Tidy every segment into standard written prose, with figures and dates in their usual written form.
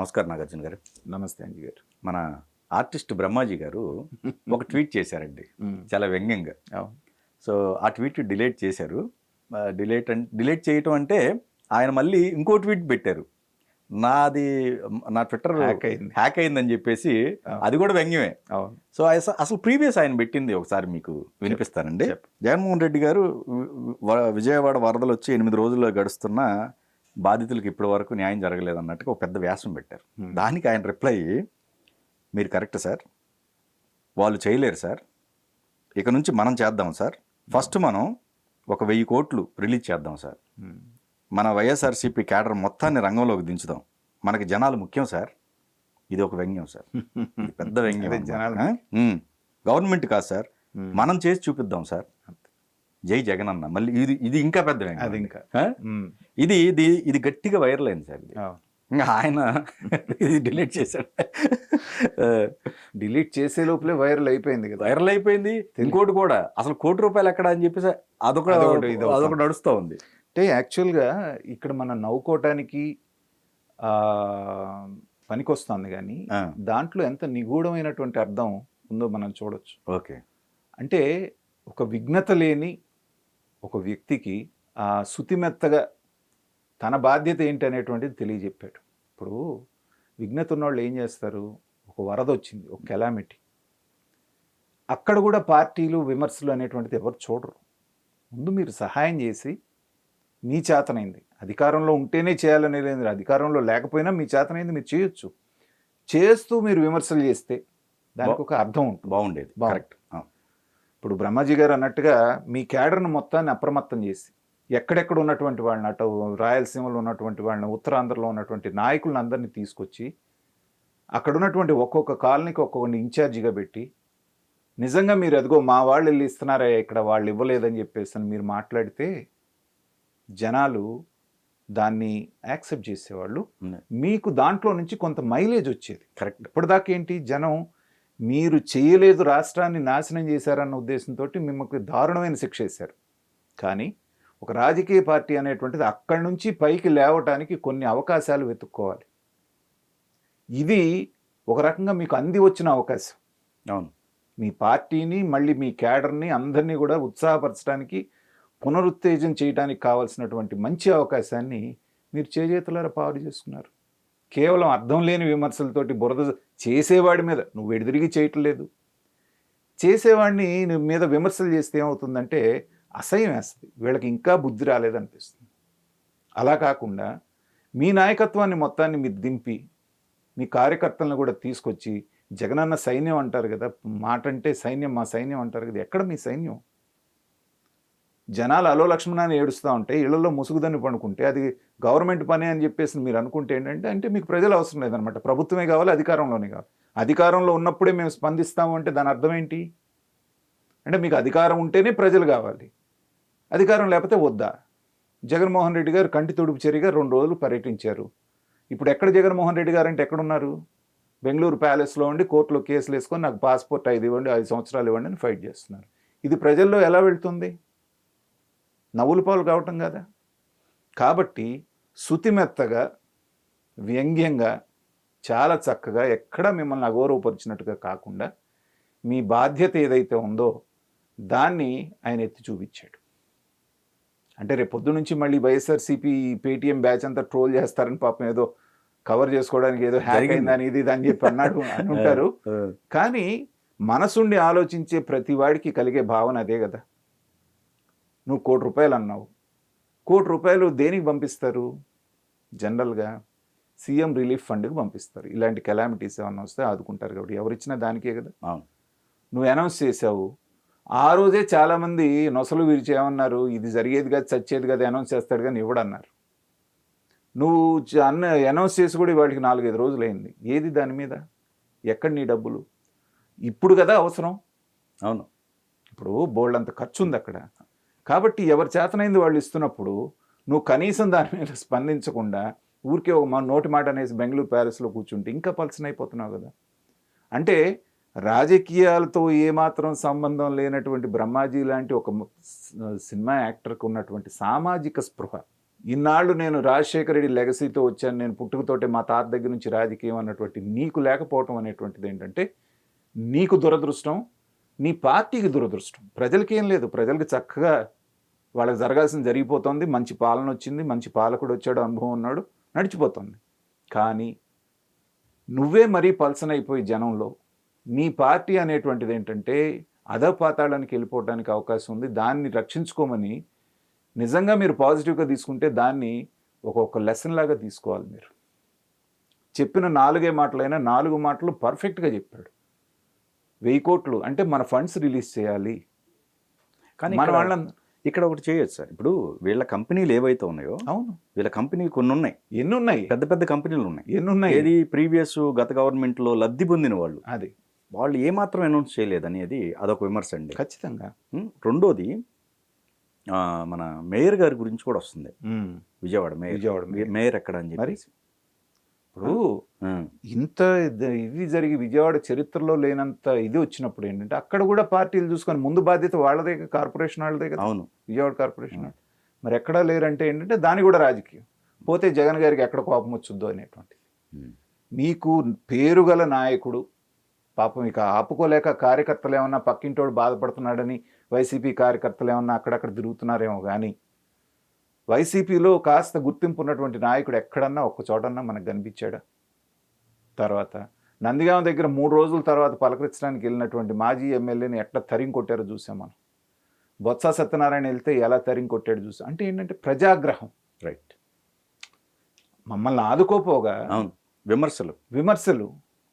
నమస్కారం నాగార్జున గారు. నమస్తే అంజీ గారు. మన ఆర్టిస్ట్ బ్రహ్మాజీ గారు ఒక ట్వీట్ చేశారండి, చాలా వ్యంగ్యంగా. అవును. సో ఆ ట్వీట్ డిలీట్ చేశారు. డిలీట్ చేయటం అంటే ఆయన మళ్ళీ ఇంకో ట్వీట్ పెట్టారు, నా ట్విట్టర్ హ్యాక్ అయిందని చెప్పేసి. అది కూడా వ్యంగ్యమే. అవును. సో అసలు ప్రీవియస్ ఆయన పెట్టింది ఒకసారి మీకు వినిపిస్తానండి. జగన్మోహన్ రెడ్డి గారు విజయవాడ వరదలు వచ్చి 8 రోజుల్లో గడుస్తున్న బాధితులకు ఇప్పటి వరకు న్యాయం జరగలేదన్నట్టుగా ఒక పెద్ద వ్యాసం పెట్టారు. దానికి ఆయన రిప్లై, మీరు కరెక్ట్ సార్, వాళ్ళు చేయలేరు సార్, ఇక నుంచి మనం చేద్దాం సార్, ఫస్ట్ మనం ఒక 1000 కోట్లు రిలీజ్ చేద్దాం సార్, మన వైఎస్ఆర్సీపీ క్యాడర్ మొత్తాన్ని రంగంలోకి దించుదాం, మనకి జనాలు ముఖ్యం సార్. ఇది ఒక వ్యంగ్యం సార్, ఇది పెద్ద వ్యంగ్యం. గవర్నమెంట్ కాదు సార్, మనం చేసి చూపిద్దాం సార్. జై జగన్ అన్న. మళ్ళీ ఇది ఇంకా పెద్ద వ్యంగ్యం. ఇది గట్టిగా వైరల్ అయింది సార్. ఇంకా ఆయన ఇది డిలీట్ చేశాడు. డిలీట్ చేసే లోపలే వైరల్ అయిపోయింది కదా. వైరల్ అయిపోయింది. ఇంకోటి కూడా, అసలు ₹1 ఎక్కడ అని చెప్పేసి అదొక నడుస్తూ ఉంది. అంటే యాక్చువల్గా ఇక్కడ మనం నవ్వుకోవటానికి పనికొస్తుంది, కానీ దాంట్లో ఎంత నిగూఢమైనటువంటి అర్థం ఉందో మనం చూడొచ్చు. ఓకే. అంటే ఒక విఘ్నత లేని ఒక వ్యక్తికి శుతిమెత్తగా తన బాధ్యత ఏంటి అనేటువంటిది తెలియజెప్పాడు. ఇప్పుడు విఘ్నత ఉన్నవాళ్ళు ఏం చేస్తారు, ఒక వరద వచ్చింది, ఒక కెలామిటీ, అక్కడ కూడా పార్టీలు విమర్శలు అనేటువంటిది ఎవరు చూడరు. ముందు మీరు సహాయం చేసి మీ చేతనైంది, అధికారంలో ఉంటేనే చేయాలనే లేదు, అధికారంలో లేకపోయినా మీ చేతనైంది మీరు చేయొచ్చు. చేస్తూ మీరు విమర్శలు చేస్తే దానికి ఒక అర్థం ఉంటుంది. బాగుండేది. కరెక్ట్. ఇప్పుడు బ్రహ్మాజీ గారు అన్నట్టుగా మీ క్యాడర్ను మొత్తాన్ని అప్రమత్తం చేసి ఎక్కడెక్కడ ఉన్నటువంటి వాళ్ళని, అటు రాయలసీమలో ఉన్నటువంటి వాళ్ళని, ఉత్తరాంధ్రలో ఉన్నటువంటి నాయకులను అందరినీ తీసుకొచ్చి అక్కడ ఉన్నటువంటి ఒక్కొక్క కాలనీకి ఒక్కొక్క ఇన్ఛార్జిగా పెట్టి, నిజంగా మీరు అదిగో మా వాళ్ళు వెళ్ళి ఇస్తున్నారా ఇక్కడ, వాళ్ళు ఇవ్వలేదని చెప్పేసి అని మీరు మాట్లాడితే జనాలు దాన్ని యాక్సెప్ట్ చేసేవాళ్ళు. మీకు దాంట్లో నుంచి కొంత మైలేజ్ వచ్చేది. కరెక్ట్. ఇప్పటిదాకా ఏంటి, జనం మీరు చేయలేదు, రాష్ట్రాన్ని నాశనం చేశారన్న ఉద్దేశంతో మిమ్మల్ని దారుణమైన శిక్ష వేశారు. కానీ ఒక రాజకీయ పార్టీ అనేటువంటిది అక్కడి నుంచి పైకి లేవటానికి కొన్ని అవకాశాలు వెతుక్కోవాలి. ఇది ఒక రకంగా మీకు అంది వచ్చిన అవకాశం. అవును. మీ పార్టీని, మళ్ళీ మీ క్యాడర్ని అందరినీ కూడా ఉత్సాహపరచడానికి, పునరుత్తేజం చేయడానికి కావాల్సినటువంటి మంచి అవకాశాన్ని మీరు చేజేతులారా పాడు చేసుకున్నారు. కేవలం అర్థం లేని విమర్శలతోటి బురద చేసేవాడి మీద, నువ్వు ఎదురిగి చేయట్లేదు, చేసేవాడిని నువ్వు మీద విమర్శలు చేస్తే ఏమవుతుందంటే అసహ్యం వేస్తుంది, వీళ్ళకి ఇంకా బుద్ధి రాలేదనిపిస్తుంది. అలా కాకుండా మీ నాయకత్వాన్ని మొత్తాన్ని మీరు దింపి, మీ కార్యకర్తలను కూడా తీసుకొచ్చి, జగనన్న సైన్యం అంటారు కదా, మాట అంటే సైన్యం, మా సైన్యం అంటారు కదా, ఎక్కడ మీ సైన్యం? జనాలు అలో లక్ష్మణాన్ని ఏడుస్తూ ఉంటే, ఇళ్లలో ముసుగుదని పండుకుంటే అది గవర్నమెంట్ పని అని చెప్పేసి మీరు అనుకుంటే ఏంటంటే, అంటే మీకు ప్రజలు అవసరం లేదనమాట, ప్రభుత్వమే కావాలి, అధికారంలోనే కావాలి. అధికారంలో ఉన్నప్పుడే మేము స్పందిస్తాము అంటే దాని అర్థం ఏంటి? అంటే మీకు అధికారం ఉంటేనే ప్రజలు కావాలి, అధికారం లేకపోతే వద్దా? జగన్మోహన్ రెడ్డి గారు కంటి తుడుపు చర్యగా 2 రోజులు పర్యటించారు. ఇప్పుడు ఎక్కడ జగన్మోహన్ రెడ్డి గారు అంటే ఎక్కడున్నారు? బెంగళూరు ప్యాలెస్లో ఉండి కోర్టులో కేసులు వేసుకొని నాకు పాస్పోర్ట్ 5 ఇవ్వండి, 5 సంవత్సరాలు ఇవ్వండి అని ఫైట్ చేస్తున్నారు. ఇది ప్రజల్లో ఎలా వెళ్తుంది? నవ్వుల పాలు కావటం కదా. కాబట్టి శుతిమెత్తగా, వ్యంగ్యంగా, చాలా చక్కగా, ఎక్కడ మిమ్మల్ని అగౌరవపరిచినట్టుగా కాకుండా మీ బాధ్యత ఏదైతే ఉందో దాన్ని ఆయన ఎత్తి చూపించాడు. అంటే రేపు పొద్దు నుంచి మళ్ళీ వైఎస్ఆర్సీపీ పేటీఎం బ్యాచ్ అంతా ట్రోల్ చేస్తారని పాపం ఏదో కవర్ చేసుకోవడానికి ఏదో హ్యాక్ అయిందని ఇది అని చెప్పి అన్నాడు అని ఉంటారు. కానీ మనసుండి ఆలోచించే ప్రతి వాడికి కలిగే భావన అదే కదా. నువ్వు ₹1 అన్నావు, ₹1 దేనికి పంపిస్తారు? జనరల్గా సీఎం రిలీఫ్ ఫండ్కి పంపిస్తారు. ఇలాంటి కెలామిటీస్ ఏమన్నా వస్తే ఆదుకుంటారు కాబట్టి, ఎవరిచ్చినా దానికే కదా. నువ్వు అనౌన్స్ చేసావు, ఆ రోజే చాలామంది నొసలు విరిచి ఏమన్నారు, ఇది జరిగేది కదా, చచ్చేది కదా, అనౌన్స్ చేస్తాడు కానీ ఇవ్వడన్నారు. నువ్వు అనౌన్స్ చేసి కూడా వాటికి 4-5 రోజులు అయింది. ఏది దాని మీద? ఎక్కడ నీ డబ్బులు? ఇప్పుడు కదా అవసరం. అవును. ఇప్పుడు బోల్డ్ అంత ఖర్చు ఉంది అక్కడ. కాబట్టి ఎవరి చేతనైంది వాళ్ళు ఇస్తున్నప్పుడు నువ్వు కనీసం దాని మీద స్పందించకుండా ఊరికే ఒక నోటి మాట అనేసి బెంగళూరు ప్యాలెస్లో కూర్చుంటే ఇంకా పల్సన్ అయిపోతున్నావు కదా. అంటే రాజకీయాలతో ఏమాత్రం సంబంధం లేనటువంటి బ్రహ్మాజీ లాంటి ఒక సినిమా యాక్టర్కి ఉన్నటువంటి సామాజిక స్పృహ, ఇన్నాళ్ళు నేను రాజశేఖర రెడ్డి లెగసీతో వచ్చాను, నేను పుట్టుకతోటే మా తాత దగ్గర నుంచి రాజకీయం అన్నటువంటి నీకు లేకపోవటం అనేటువంటిది ఏంటంటే నీకు దురదృష్టం, నీ పార్టీకి దురదృష్టం. ప్రజలకి ఏం లేదు, ప్రజలకి చక్కగా వాళ్ళకి జరగాల్సింది జరిగిపోతుంది, మంచి పాలన వచ్చింది, మంచి పాలకుడు వచ్చాడు, అనుభవం ఉన్నాడు, నడిచిపోతుంది. కానీ నువ్వే మరీ పల్సనైపోయి జనంలో నీ పార్టీ అనేటువంటిది ఏంటంటే అధపాతాళానికి వెళ్ళిపోవడానికి అవకాశం ఉంది. దాన్ని రక్షించుకోమని నిజంగా మీరు పాజిటివ్గా తీసుకుంటే దాన్ని ఒక్కొక్క లెసన్ లాగా తీసుకోవాలి. మీరు చెప్పిన 4 మాటలైనా 4 మాటలు పర్ఫెక్ట్గా చెప్పాడు. 1000 కోట్లు అంటే మన ఫండ్స్ రిలీజ్ చేయాలి, కానీ మన వాళ్ళ ఇక్కడ ఒకటి చేయొచ్చు సార్. ఇప్పుడు వీళ్ళ కంపెనీలు ఏవైతే ఉన్నాయో, అవును వీళ్ళ కంపెనీలు కొన్ని ఉన్నాయి, ఎన్ని ఉన్నాయి, పెద్ద పెద్ద కంపెనీలు ఉన్నాయి. ఎన్ని ఉన్నాయి, ఏది ప్రీవియస్ గత గవర్నమెంట్లో లబ్ధి పొందిన వాళ్ళు, అది వాళ్ళు ఏమాత్రం అనౌన్స్ చేయలేదు అనేది అదొక విమర్శ అండి. ఖచ్చితంగా. రెండోది మన మేయర్ గారి గురించి కూడా వస్తుంది. విజయవాడ మేయర్ ఎక్కడ అని మరి చెప్పి ఇప్పుడు ఇంత ఇది జరిగి విజయవాడ చరిత్రలో లేనంత ఇది వచ్చినప్పుడు ఏంటంటే అక్కడ కూడా పార్టీలు చూసుకొని ముందు బాధ్యత వాళ్ళదే, కార్పొరేషన్ వాళ్ళదే కదా. అవును, విజయవాడ కార్పొరేషన్ వాళ్ళు మరి ఎక్కడా లేరంటే ఏంటంటే దాని కూడా రాజకీయం. పోతే జగన్ గారికి ఎక్కడ కోపం వచ్చుద్దో అనేటువంటిది. మీకు పేరుగల నాయకుడు పాపం ఇక ఆపుకోలేక కార్యకర్తలు ఏమన్నా పక్కింటోడు బాధపడుతున్నాడని వైసీపీ కార్యకర్తలు ఏమన్నా అక్కడక్కడ తిరుగుతున్నారేమో కానీ వైసీపీలో కాస్త గుర్తింపు ఉన్నటువంటి నాయకుడు ఎక్కడన్నా ఒక్క చోటన్నా మనకు కనిపించాడా? తర్వాత నందిగామ దగ్గర 3 రోజుల తర్వాత పలకరించడానికి వెళ్ళినటువంటి మాజీ ఎమ్మెల్యేని ఎట్లా తరిం కొట్టారో చూసాం మనం. బొత్స సత్యనారాయణ వెళ్తే ఎలా తరిం కొట్టాడు చూసాం. అంటే ఏంటంటే ప్రజాగ్రహం. రైట్. మమ్మల్ని ఆదుకోపోగా విమర్శలు.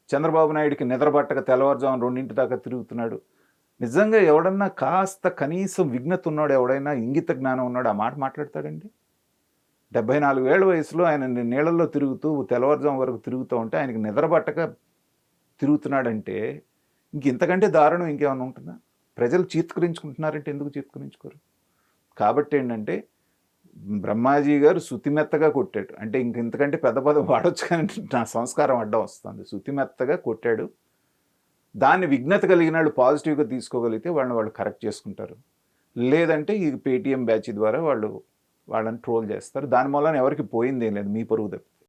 చంద్రబాబు నాయుడికి నిద్రపట్టక తెల్లవారుజామున 2 దాకా తిరుగుతున్నాడు. నిజంగా ఎవడన్నా కాస్త కనీసం విఘ్నత ఉన్నాడు, ఎవడైనా ఇంగిత జ్ఞానం ఉన్నాడు ఆ మాట మాట్లాడతాడండి? 74 ఏళ్ల వయసులో ఆయన నీళ్ళల్లో తిరుగుతూ తెల్లవారుజాము వరకు తిరుగుతూ ఉంటే ఆయనకి నిద్రపట్టక తిరుగుతున్నాడంటే ఇంతకంటే దారుణం ఇంకేమైనా ఉంటుందా? ప్రజలు చీత్కరించుకుంటున్నారంటే ఎందుకు చీత్కరించుకోరు? కాబట్టి ఏంటంటే బ్రహ్మాజీ గారు శుతిమెత్తగా కొట్టాడు. అంటే ఇంతకంటే పెద్ద పదం వాడొచ్చు కానీ నా సంస్కారం అడ్డం వస్తుంది. శుతిమెత్తగా కొట్టాడు. దాన్ని విఘ్నత కలిగిన వాళ్ళు పాజిటివ్గా తీసుకోగలిగితే వాళ్ళు కరెక్ట్ చేసుకుంటారు. లేదంటే ఈ పేటీఎం బ్యాచ్ ద్వారా వాళ్ళని ట్రోల్ చేస్తారు. దాని మూలన ఎవరికి పోయిందేం లేదు, మీ పరువు తప్పితే.